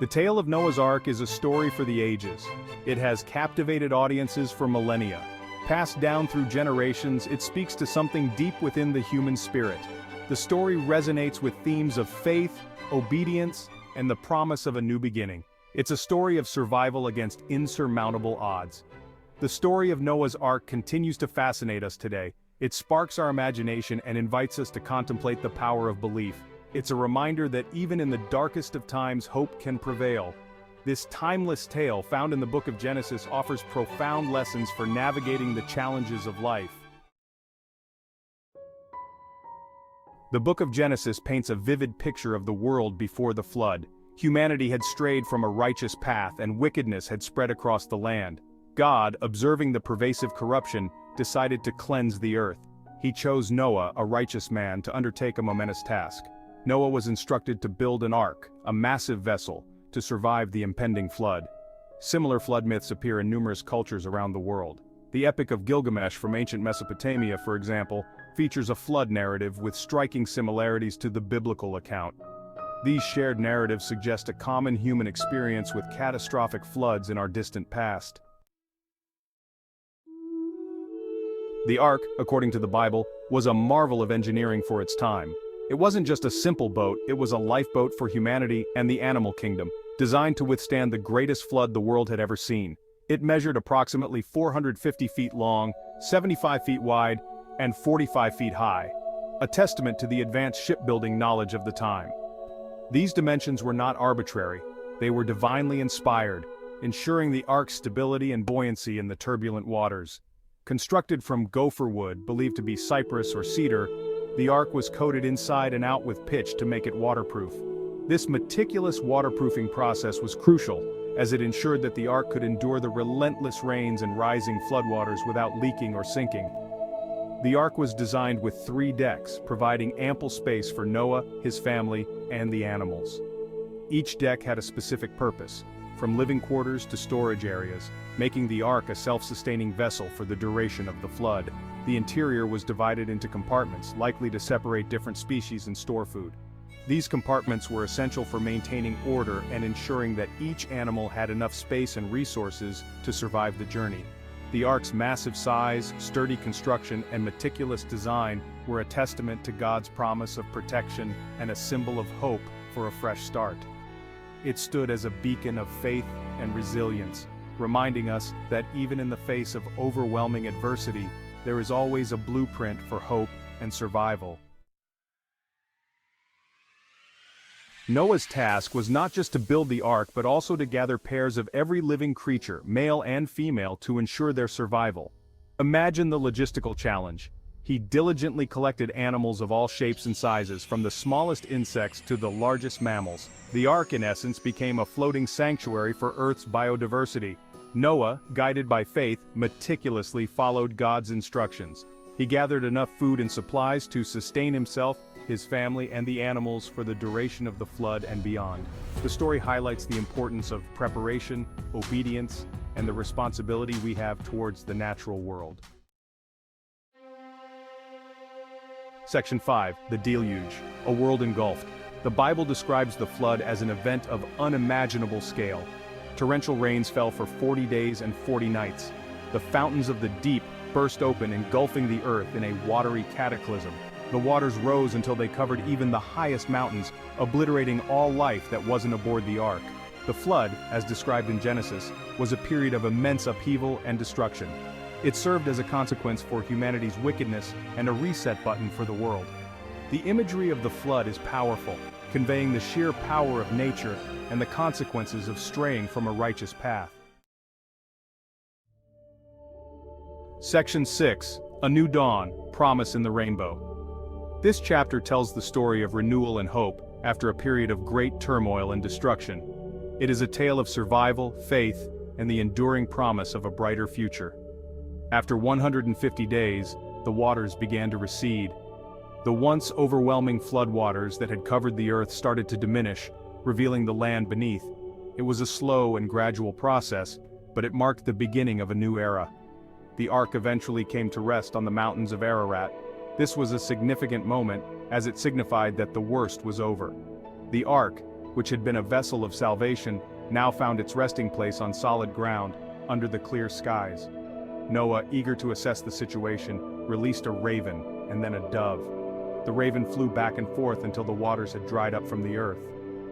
The tale of Noah's Ark is a story for the ages. It has captivated audiences for millennia. Passed down through generations, it speaks to something deep within the human spirit. The story resonates with themes of faith, obedience, and the promise of a new beginning. It's a story of survival against insurmountable odds. The story of Noah's Ark continues to fascinate us today. It sparks our imagination and invites us to contemplate the power of belief. It's a reminder that even in the darkest of times, hope can prevail. This timeless tale found in the book of Genesis offers profound lessons for navigating the challenges of life. The book of Genesis paints a vivid picture of the world before the flood. Humanity had strayed from a righteous path and wickedness had spread across the land. God, observing the pervasive corruption, decided to cleanse the earth. He chose Noah, a righteous man, to undertake a momentous task. Noah was instructed to build an ark, a massive vessel, to survive the impending flood. Similar flood myths appear in numerous cultures around the world. The Epic of Gilgamesh from ancient Mesopotamia, for example, features a flood narrative with striking similarities to the biblical account. These shared narratives suggest a common human experience with catastrophic floods in our distant past. The ark, according to the Bible, was a marvel of engineering for its time. It wasn't just a simple boat, it was a lifeboat for humanity and the animal kingdom, designed to withstand the greatest flood the world had ever seen. It measured approximately 450 feet long, 75 feet wide, and 45 feet high, a testament to the advanced shipbuilding knowledge of the time. These dimensions were not arbitrary, they were divinely inspired, ensuring the ark's stability and buoyancy in the turbulent waters. Constructed from gopher wood, believed to be cypress or cedar, the ark was coated inside and out with pitch to make it waterproof. This meticulous waterproofing process was crucial, as it ensured that the ark could endure the relentless rains and rising floodwaters without leaking or sinking. The ark was designed with 3 decks, providing ample space for Noah, his family, and the animals. Each deck had a specific purpose, from living quarters to storage areas, making the ark a self-sustaining vessel for the duration of the flood. The interior was divided into compartments, likely to separate different species and store food. These compartments were essential for maintaining order and ensuring that each animal had enough space and resources to survive the journey. The ark's massive size, sturdy construction, and meticulous design were a testament to God's promise of protection and a symbol of hope for a fresh start. It stood as a beacon of faith and resilience, reminding us that even in the face of overwhelming adversity, there is always a blueprint for hope and survival. Noah's task was not just to build the ark but also to gather pairs of every living creature, male and female, to ensure their survival. Imagine the logistical challenge. He diligently collected animals of all shapes and sizes, from the smallest insects to the largest mammals. The ark, in essence, became a floating sanctuary for Earth's biodiversity. Noah, guided by faith, meticulously followed God's instructions. He gathered enough food and supplies to sustain himself, his family, and the animals for the duration of the flood and beyond. The story highlights the importance of preparation, obedience, and the responsibility we have towards the natural world. Section 5. The Deluge, a world engulfed. The Bible describes the flood as an event of unimaginable scale. Torrential rains fell for 40 days and 40 nights. The fountains of the deep burst open, engulfing the earth in a watery cataclysm. The waters rose until they covered even the highest mountains, obliterating all life that wasn't aboard the ark. The flood, as described in Genesis, was a period of immense upheaval and destruction. It served as a consequence for humanity's wickedness and a reset button for the world. The imagery of the flood is powerful, conveying the sheer power of nature and the consequences of straying from a righteous path. Section 6. A New Dawn, Promise in the Rainbow. This chapter tells the story of renewal and hope after a period of great turmoil and destruction. It is a tale of survival, faith, and the enduring promise of a brighter future. After 150 days, the waters began to recede. The once overwhelming floodwaters that had covered the earth started to diminish, revealing the land beneath. It was a slow and gradual process, but it marked the beginning of a new era. The ark eventually came to rest on the mountains of Ararat. This was a significant moment, as it signified that the worst was over. The ark, which had been a vessel of salvation, now found its resting place on solid ground, under the clear skies. Noah, eager to assess the situation, released a raven, and then a dove. The raven flew back and forth until the waters had dried up from the earth.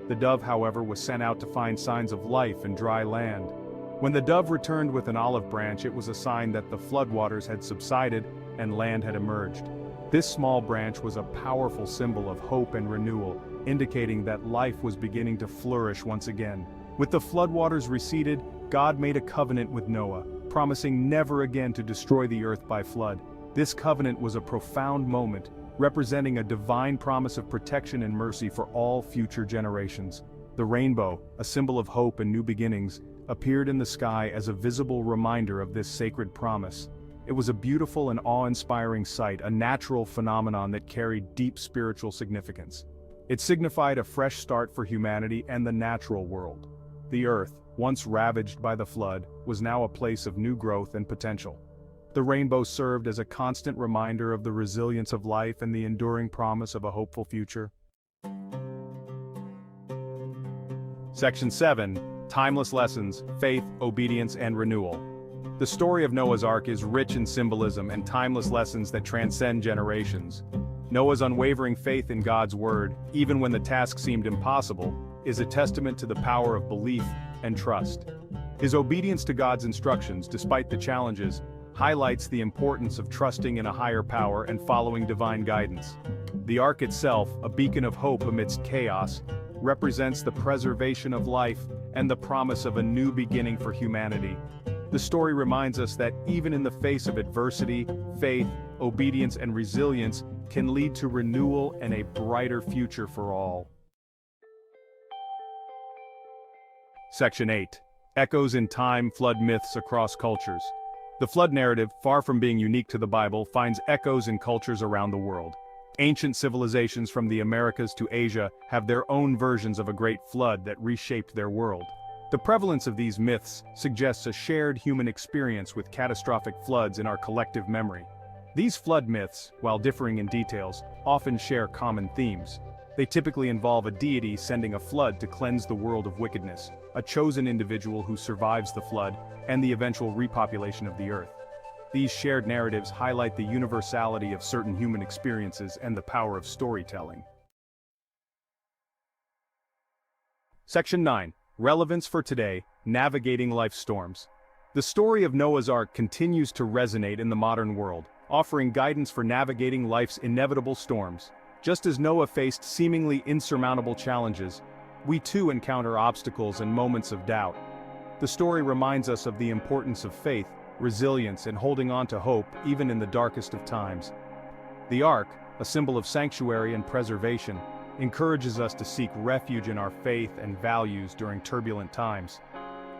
The dove, however, was sent out to find signs of life in dry land. When the dove returned with an olive branch, it was a sign that the floodwaters had subsided and land had emerged. This small branch was a powerful symbol of hope and renewal, indicating that life was beginning to flourish once again. With the floodwaters receded, God made a covenant with Noah, promising never again to destroy the earth by flood. This covenant was a profound moment, representing a divine promise of protection and mercy for all future generations. The rainbow, a symbol of hope and new beginnings, appeared in the sky as a visible reminder of this sacred promise. It was a beautiful and awe-inspiring sight, a natural phenomenon that carried deep spiritual significance. It signified a fresh start for humanity and the natural world. The earth, once ravaged by the flood, was now a place of new growth and potential. The rainbow served as a constant reminder of the resilience of life and the enduring promise of a hopeful future. Section 7. Timeless Lessons, Faith, Obedience, and Renewal. The story of Noah's Ark is rich in symbolism and timeless lessons that transcend generations. Noah's unwavering faith in God's word, even when the task seemed impossible, is a testament to the power of belief and trust. His obedience to God's instructions, despite the challenges, highlights the importance of trusting in a higher power and following divine guidance. The ark itself, a beacon of hope amidst chaos, represents the preservation of life and the promise of a new beginning for humanity. The story reminds us that even in the face of adversity, faith, obedience, and resilience can lead to renewal and a brighter future for all. Section 8. Echoes in Time, Flood Myths Across Cultures. The flood narrative, far from being unique to the Bible, finds echoes in cultures around the world. Ancient civilizations from the Americas to Asia have their own versions of a great flood that reshaped their world. The prevalence of these myths suggests a shared human experience with catastrophic floods in our collective memory. These flood myths, while differing in details, often share common themes. They typically involve a deity sending a flood to cleanse the world of wickedness, a chosen individual who survives the flood, and the eventual repopulation of the earth. These shared narratives highlight the universality of certain human experiences and the power of storytelling. Section 9. Relevance for today, Navigating Life's Storms. The story of Noah's Ark continues to resonate in the modern world, offering guidance for navigating life's inevitable storms. Just as Noah faced seemingly insurmountable challenges, we too encounter obstacles and moments of doubt. The story reminds us of the importance of faith, resilience, and holding on to hope even in the darkest of times. The Ark, a symbol of sanctuary and preservation, encourages us to seek refuge in our faith and values during turbulent times.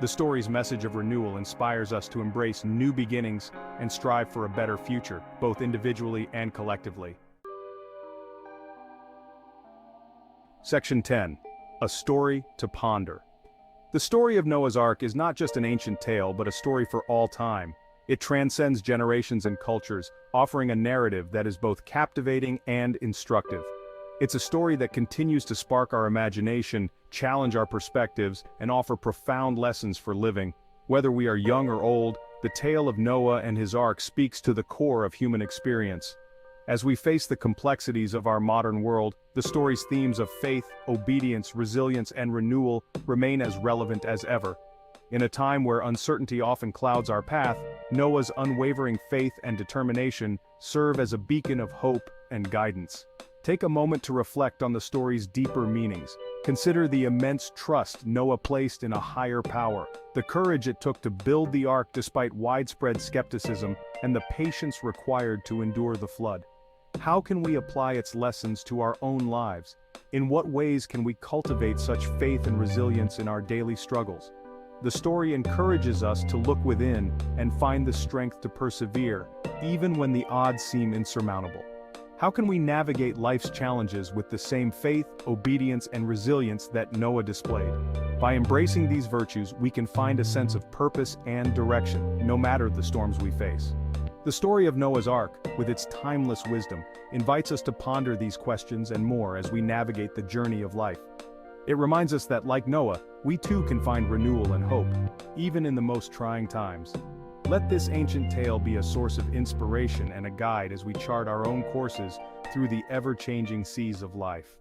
The story's message of renewal inspires us to embrace new beginnings and strive for a better future, both individually and collectively. Section 10. A Story to Ponder. The story of Noah's Ark is not just an ancient tale but a story for all time. It transcends generations and cultures, offering a narrative that is both captivating and instructive. It's a story that continues to spark our imagination, challenge our perspectives, and offer profound lessons for living. Whether we are young or old, the tale of Noah and his ark speaks to the core of human experience. As we face the complexities of our modern world, the story's themes of faith, obedience, resilience, and renewal remain as relevant as ever. In a time where uncertainty often clouds our path, Noah's unwavering faith and determination serve as a beacon of hope and guidance. Take a moment to reflect on the story's deeper meanings. Consider the immense trust Noah placed in a higher power, the courage it took to build the ark despite widespread skepticism, and the patience required to endure the flood. How can we apply its lessons to our own lives? In what ways can we cultivate such faith and resilience in our daily struggles? The story encourages us to look within and find the strength to persevere, even when the odds seem insurmountable. How can we navigate life's challenges with the same faith, obedience, and resilience that Noah displayed? By embracing these virtues, we can find a sense of purpose and direction, no matter the storms we face. The story of Noah's Ark, with its timeless wisdom, invites us to ponder these questions and more as we navigate the journey of life. It reminds us that, like Noah, we too can find renewal and hope, even in the most trying times. Let this ancient tale be a source of inspiration and a guide as we chart our own courses through the ever-changing seas of life.